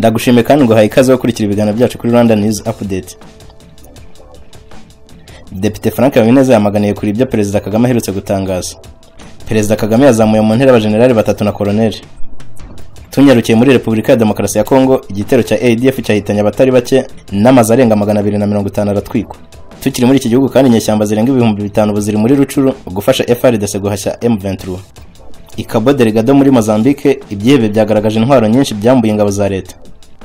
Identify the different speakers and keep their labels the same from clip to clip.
Speaker 1: Ndagushimiye kandi ngo haye ikaze gukurikira ibiganiro byacu kuri Rwanda News Update. Depite Frank Habineza yamaganiye kuri ibyo Perezida Kagame aherutse gutangaza. Perezida Kagame yazamuye mu ntera abajenerali batatu na koloneli. Tunyarukiye muri Repubulika ya Demokarasi ya Kongo, igitero cya ADF cyahitanye abatari bake n'amazu arenga 250 aratwikwa. Tukiri muri iki gihugu kandi inyeshyamba zirenga 5000 buziri muri Rucuru gufasha FARDC guhashya M23. Cabo Delgado muri Mozambique ibyihebe byagaragaje intwaro nyinshi byambuye ingabo za leta.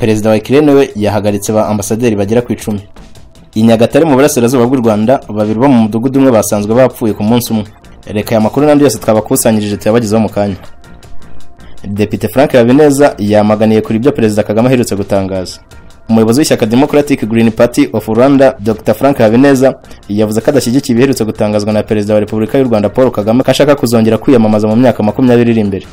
Speaker 1: Perezida wa Ukraine we yahagaritse ba ambasaderi bagera ku 10. Inyagatare mu burasirazuba bw'u Rwanda babiri bo mu mudugudu umwe basanzwe bapfuye ku munsi umwe. Reka ya makuru nandi yose twabakusanyirije tuyabagizeho mu kanya. Depite Frank Habineza yamaganiye kuri ibyo Perezida Kagame aherutse gutangaza. Umuyobozi w'ishyaka Democratic Green Party of Rwanda Dr Frank Habineza yavuze ko adashyigikiye ibiherutse gutangazwa na Perezida wa Repubulika y'u Rwanda Paul Kagame kashaka kuzongera kwiyamamaza mu myaka 20 iri imbere.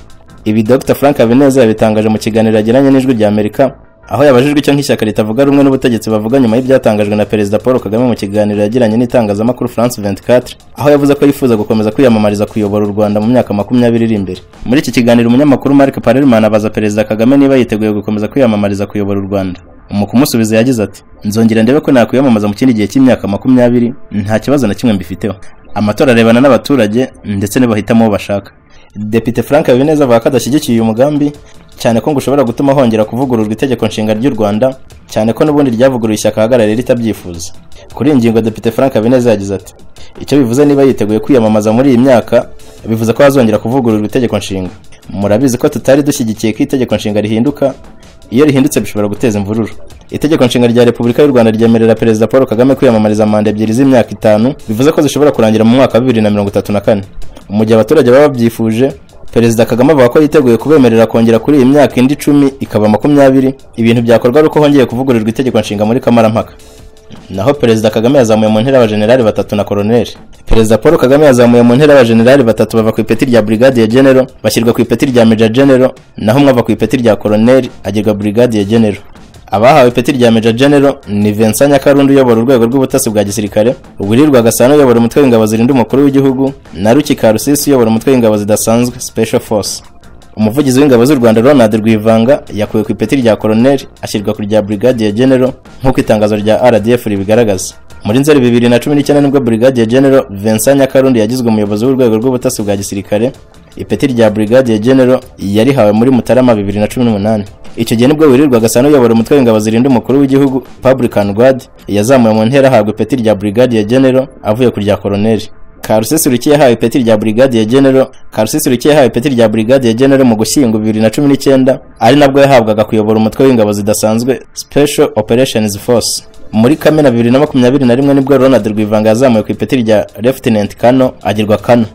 Speaker 1: Ibi Dr Frank Habineza yabitangaje mu kiganiro yagiranye n'ijwi rya Amerika, aho yabajijwe icyo nk'ishyaka ritavuga rumwe n'ubutegetsi bavuga nyuma y'ibyatangajwe na Perezida Paul Kagame mu kiganiro yagiranye n'itangazamakuru France 24, aho yavuze ko yifuza gukomeza kwiyamamariza kuyobora u Rwanda mu myaka 20 iri imbere. Muri iki kiganiro umunyamakuru Mark Parelman abaza Perezida Kagame niba yiteguye gukomeza kwiyamamariza kuyobora u Rwanda. Umukumusubiza yagize ati: "Nzongera ndebe ko nakwiyamamaza mu kindi gihe cy'imyaka 20, nta kibazo na kimwe mbifiteho. Amatora arebana n'abaturage ndetse n'abahitamo bashaka." Depite Frank Habineza avuga ko adashyigikiye uyu mugambi, cyane ko ngo ushobora gutuma hongera kuvugururwa itegeko nshinga ry'u Rwanda, cyane ko n'ubundi ryavuguruye ishyaka ahagarariye ritabyifuza. Kuri iyi ngingo Depite Frank Habineza yagize ati: "Icyo bivuze niba yiteguye kwiyamamaza muri iyi myaka, bivuze ko hazongera kuvugururwa itegeko nshinga. Murabizi ko tutari dushyigikiye ko itegeko nshinga rihinduka, iyo rihindutse bishobora guteza imvururu. Itegeko nshinga rya Repubulika y'u Rwanda ryemerera Perezida Paul Kagame kwiyamamariza manda 2 z'imyaka 5, bivuze ko zishobora kurangira mu mwaka wa 2034. Mu gihe abaturage baba babyifuje, Perezida Kagame avuga ko yiteguye kubemerera kongera kuri iyi myaka indi 10 ikaba 20, ibintu byakorwa ari uko hongeye kuvugururirwa itegeko nshinga muri kamarampaka." Naho Perezida Kagame yazamuye mu ntera abajenerali batatu na koloneli. Perezida Paul Kagame yazamuye mu ntera abajenerali batatu bava ku ipeti rya Brigadier General bashyirwa ku ipeti rya Major General, naho umwe ava ku ipeti rya koloneli agirwa Brigadier General. Abahawe ipeti rya Major General ni Vincent Nyakarundi uyobora urwego rw'ubutasi bwa gisirikare, Uwirirwa Gasana uyobora umutwe w'ingabo zirinda umukuru w'igihugu, na Ruki Karusisi uyobora umutwe w'ingabo zidasanzwe Special Force. Umuvugizi w'ingabo z'u Rwanda Ronald Rwivanga yakuwe ku ipeti rya koloneli ashyirwa ku rya Brigadier General nk'uko itangazo rya RDF ribigaragaza. Muri Nzeri 2019 nibwo Brigadier General Vincent Nyakarundi yagizwe umuyobozi w'urwego rw'ubutasi bwa gisirikare. Ipeti rya Brigadier General yarihawe muri Mutarama 2018. Icyo gihe nibwo Uwirirwa Gasana uyobora umutwe w'ingabo zirinda umukuru w'igihugu Republican Guard yazamuye mu ntera ahabwa ipeti rya Brigadier General avuye ku rya koloneli. Karusisi Ruki yahawe ipeti rya Brigadier General. Karusisi Ruki yahawe ipeti rya Brigadier General mu Gushyingo 2019, ari nabwo yahabwaga kuyobora umutwe w'ingabo zidasanzwe Special Operations Force. Muri Kamena 2021 nibwo Ronald Rwivanga yazamuye ku ipeti rya Lieutenant Colonel agirwa Colonel.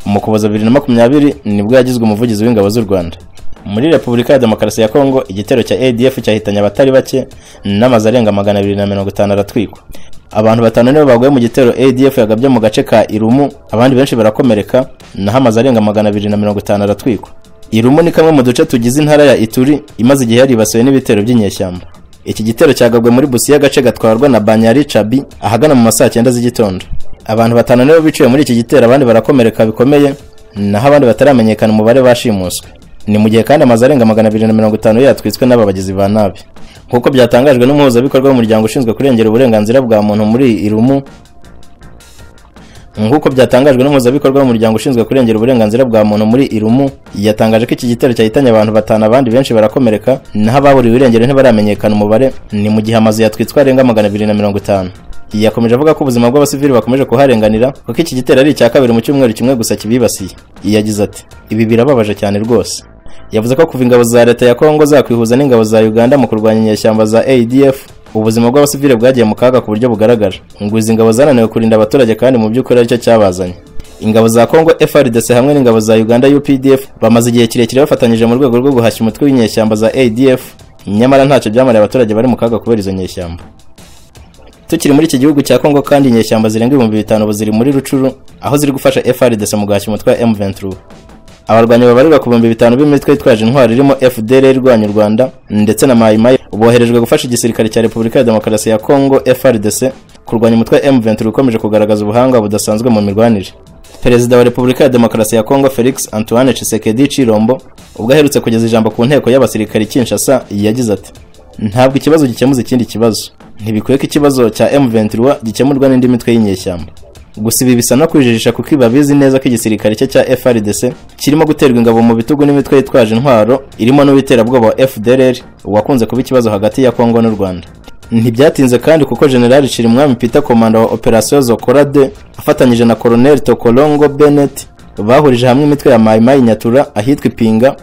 Speaker 1: Mu Ukuboza 2020 nibwo yagizwe umuvugizi w'ingabo z'u Rwanda. Muri Repubulika ya Demokarasi ya Kongo igitero cya ADF cyahitanye abatari bake n'amazu arenga 250 aratwikwa. Abantu 5 nibo baguye mu gitero ADF yagabye mu gace ka Irumu, abandi benshi barakomereka, naho amazu arenga 250 aratwikwa. Irumu ni kamwe mu duce tugize intara ya Ituri imaze igihe yaribasiwe n'ibitero by'inyeshyamba. Iki gitero cyagabwe muri busi y'agace gatwarwa na Banyari Chabi ahagana mu masaa 9 z'igitondo. Abantu 5 nibo biciwe muri iki gitero, abandi barakomereka bikomeye, naho abandi bataramenyekana umubare bashimuswe. Ni mu gihe kandi amazu arenga 250 yatwitswe n'ababagizi ba nabi. Nkuko byatangajwe n'umuhuzabikorwa w'umuryango ushinzwe kurengera uburenganzira bwa muntu muri Irumu, yatangaje ko iki gitero cyahitanye abantu 5 abandi benshi barakomereka, naho ababuriwe irengero ntibaramenyekana umubare, ni mu gihe amazu yatwitswe arenga 250. Yakomeje avuga ko ubuzima bw'abasivili bakomeje kuharenganira kuko iki gitero ari icya kabiri mu cyumweru kimwe gusa kibibasiye. Yagize ati: "Ibi birababaje cyane rwose." Yavuze ko kuva ingabo za leta ya Kongo zakwihuza n'ingabo za Uganda mu kurwanya inyeshyamba za ADF, ubuzima bw'abasivili bwagiye mu kaga ku buryo bugaragara. Ngo izi ngabo zananiwe kurinda abaturage kandi mu by'ukuri aricyo cyabazanye. Ingabo za Kongo FARDC hamwe n'ingabo za Uganda UPDF bamaze igihe kirekire bafatanyije mu rwego rwo guhashya umutwe w'inyeshyamba za ADF, nyamara ntacyo byamariye abaturage bari mu kaga kubera izo nyeshyamba. Tukiri muri iki gihugu cya Kongo kandi inyeshyamba zirenga 5000 buziri muri Rucuru, aho ziri gufasha FARDC mu guhashya umutwe wa M23. Abarwanyi babarirwa ku 5000 b'imitwe yitwaje intwari irimo FDLR irwanya u Rwanda ndetse na Mai Mai boherejwe gufasha igisirikare cya Repubulika ya Demokarasi ya Kongo FARDC kurwanya umutwe M23 ukomeje kugaragaza ubuhanga budasanzwe mu mirwanire. Perezida wa Repubulika ya Demokarasi ya Kongo Felix Antoine Tshisekedi Chilombo ubwo aherutse kugeza ijambo ku nteko y'abasirikari Kinshasa yagize ati ntabwo ikibazo gikemuza ikindi kibazo, ntibikwiye ko ikibazo cya M23 gikemurwa n'indi mitwe y'inyeshyamba. Gusa ibi bisa no kwijijisha kuko ibabizi neza ko igisirikare cye cya FARDC kirimo guterwa ingabo mu bitugu n'imitwe yitwaje intwaro irimo n'uwiterabwoba wa FDLR wakunze kuba ikibazo hagati ya Kongo n'u Rwanda. Ntibyatinze kandi kuko General Chirimwami Peter Komanda wa Operation Zokorade afatanyije na Colonel Tokolongo Bennett bahurije hamwe imitwe ya Mai Mai Nyatura ahitwa Ipinga,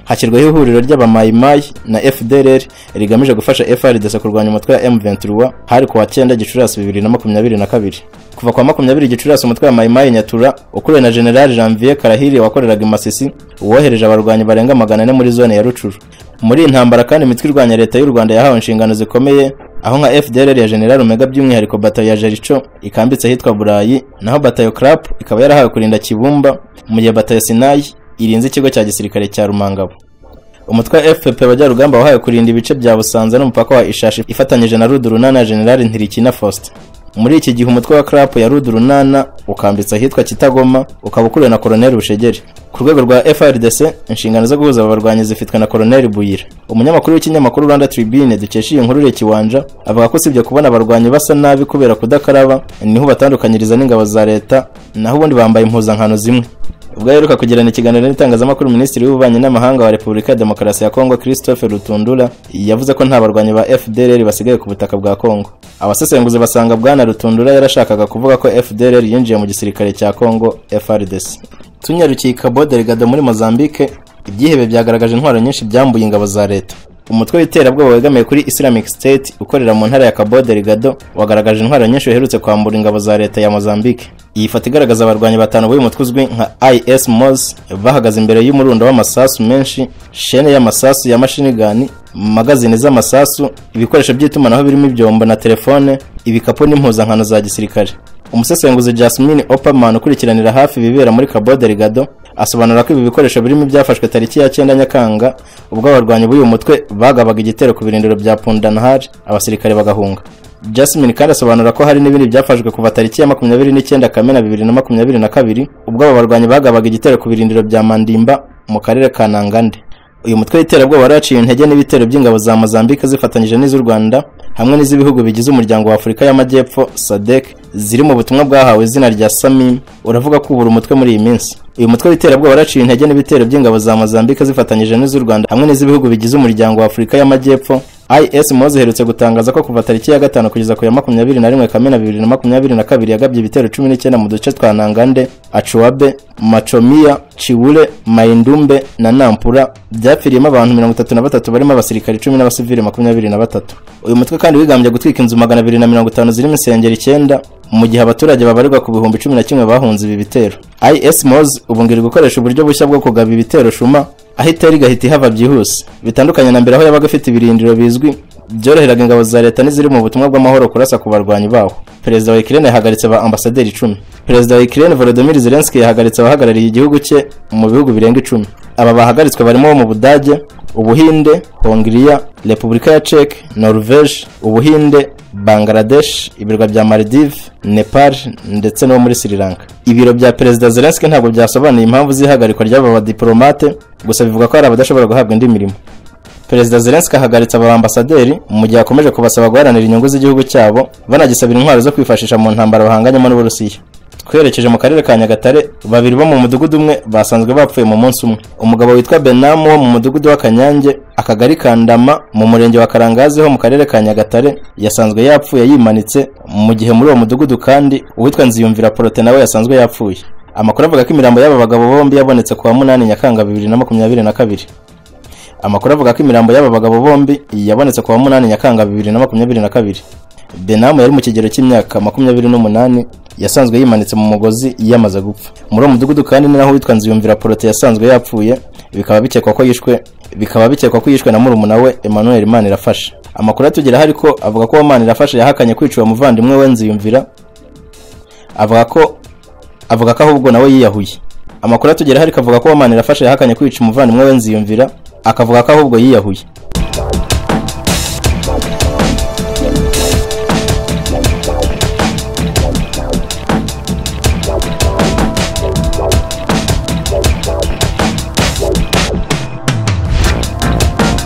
Speaker 1: hashyirwaho ihuriro ry'abamayi Mai na FDLR rigamije gufasha FARDC kurwanya umutwe wa M23 hari ku wa 9 Gicurasi 2022. Kuva kwa 20 Gicurasi umutwe wa Mai Mai Nyatura ukuriwe na General Janvier Karahiri wakoreraga i Masisi wohereje abarwanyi barenga 400 muri zone ya Rucuru. Muri intambara kandi imitwe irwanya leta y'u Rwanda yahawe inshingano zikomeye, aho nka FDLR ya General Omega by'umwihariko batayo ya Jericho ikambitse hitwa Burayi, naho batayo Crap ikaba yarahawe kurinda Kibumba, mu gihe batayo Sinai irinze ikigo cya gisirikare cya Rumangabo. Umutwe wa FPP bajya-rugamba wahaye kurinda ibice bya Busanza n'umupaka wa Ishashi ifatanyije na Rudurunana General Ntirikina Faustin. Muri iki gihe umutwe wa Crap ya Rudurunana ukambitse ahitwa Kitagoma ukaba ukuriwe na Colonel Bushegeri. Ku rwego rwa FARDC inshingano zo guhuza abarwanyi zifitwe na Colonel Buyira. Umunyamakuru w'ikinyamakuru Rwanda Tribune dukesha iyi nkuru Kiwanja avuga ko sibyo kubona abarwanyi basa nabi kubera kudakaraba niho batandukanyiriza n'ingabo za leta, naho ubundi bambaye impuzankano zimwe. Ubwo yaheruka kugirana ikiganiro n'itangazamakuru Minisitiri w'Ububanyi n'Amahanga wa Repubulika ya Demokarasi ya Kongo Christophe Rutundura yavuze ko nta barwanyi ba FDLR basigaye ku butaka bwa Kongo. Abasesenguzi basanga bwana Rutundura yarashakaga kuvuga ko FDLR yinjiye mu gisirikare cya Kongo FARDC. Tunyarukiye Cabo Delgado muri Mozambique, ibyihebe byagaragaje intwaro nyinshi byambuye ingabo za leta. Umutwe w'iterabwoba wegamiye kuri Islamic State ukorera mu ntara ya Cabo Delgado wagaragaje intwaro nyinshi uherutse kwambura ingabo za leta ya Mozambique. Iyi foto igaragaza abarwanyi batanu b'uyu mutwe uzwi nka IS Moz bahagaze imbere y'umurundo w'amasasu menshi, shene y'amasasu ya machine gun, magazine z'amasasu, ibikoresho by'itumanaho birimo ibyombo na telefone, ibikapu n'impuzankano za gisirikare. Umusesenguzi Jasmine Opperman ukurikiranira hafi bibera muri Cabo Delgado asobanura ko ibi bikoresho birimo byafashwe tariki ya 9 Nyakanga ubwo abarwanyi b'uyu mutwe bagabaga igitero ku birindiro bya Pundanhar abasirikare bagahunga. Jasmine kandi asobanura ko hari n'ibindi byafashwe kuva tariki ya 29 Kamena 2022 ubwo abarwanyi bagabaga igitero ku birindiro bya Mandimba mu karere ka Nangande. Uyu mutwe w'iterabwoba waraciye intege n'ibitero by'ingabo za Mozambique zifatanyije n'iz'u Rwanda hamwe n'iz'ibihugu bigize umuryango wa Afurika y'Amajyepfo SADC ziri mu butumwa bwahawe izina rya Samim uravuga ko ubura umutwe muri iyi minsi. Uyu mutwe w'iterabwoba waraciye intege n'ibitero by'ingabo za Mozambique zifatanyije n'iz'u Rwanda hamwe n'iz'ibihugu bigize umuryango wa Afurika y'Amajyepfo. IS Moz iherutse gutangaza ko kuva tariki ya 5 kugeza ku ya 21 Kamena 2022 yagabye ibitero 19 mu duce twa Nangande, Achuabe, Machomia, Chiwule, Maindumbe na Nampura, byapfiriyemo abantu 33 barimo abasirikari 10 n'abasivili 23. Uyu mutwe kandi wigambye gutwika inzu 250 zirimo insengero 9 mu gihe abaturage babarirwa ku bihumbi 11 bahunze ibi bitero. IS Moz ubungiri gukoresha uburyo bushya bwo kugaba ibitero shuma aho itera igahita ihava byihuse, bitandukanye na mbere aho yabaga afite ibirindiro bizwi byoroheraga ingabo za leta n'iziri mu butumwa bw'amahoro kurasa ku barwanyi baho. Perezida wa Ukraine yahagaritse ba ambasaderi 10. Perezida wa Ukraine Volodymyr Zelensky yahagaritse abahagarariye igihugu cye mu bihugu birenga 10. Aba bahagaritswe barimo mu Budage, Ubuhinde, Hongria, Repubulika ya Czech, Norvège, Ubuhinde, Bangladesh, ibirwa bya Maldives, Nepal ndetse no muri Sri Lanka. Ibiro bya Perezida Zelensky ntabwo byasobanuye impamvu zihagarikwa ry'aba badiplomate, gusa bivuga ko ari abadashobora guhabwa indi mirimo. Perezida Zelensky ahagaritse aba ambasaderi mu gihe akomeje kubasaba guharanira inyungu z'igihugu cyabo banagisabira intwaro zo kwifashisha mu ntambara bahanganyemo n'Uburusiya. Twerekeje mu karere ka Nyagatare, babiri bo mu mudugudu umwe basanzwe bapfuye mu munsi umwe. Umugabo witwa Benam wo mu mudugudu wa Kanyange, akagari ka Ndama mu murenge wa Karangazi ho mu karere ka Nyagatare yasanzwe yapfuye yimanitse, mu gihe muri uwo mudugudu kandi uwitwa Nziyumvira Prote nawe yasanzwe yapfuye. Amakuru avuga ko imirambo y'aba bagabo bombi yabonetse ku wa 8 Nyakanga 2022. Amakuru avuga ko imirambo y'aba bagabo bombi yabonetse ku wa 8 Nyakanga 2022. Benam yari mu kigero cy'imyaka 28 yasanzwe yimanitse mu mugozi yamaze gupfa. Muri uwo mudugudu kandi ni naho witwa Nziyumvira Prote yasanzwe yapfuye, bikaba bikekwa ko yishwe na murumuna we Emmanuel Manirafasha. Amakuru atugera hari ko avuga ko Manirafasha yahakanye kwicwa umuvandimwe we Nziyumvira, avuga ko ahubwo nawe yiyahuye. Amakuru atugera hari kavuga ko Manirafasha yahakanye kwica umuvandimwe we Nziyumvira, akavuga ko ahubwo yiyahuye.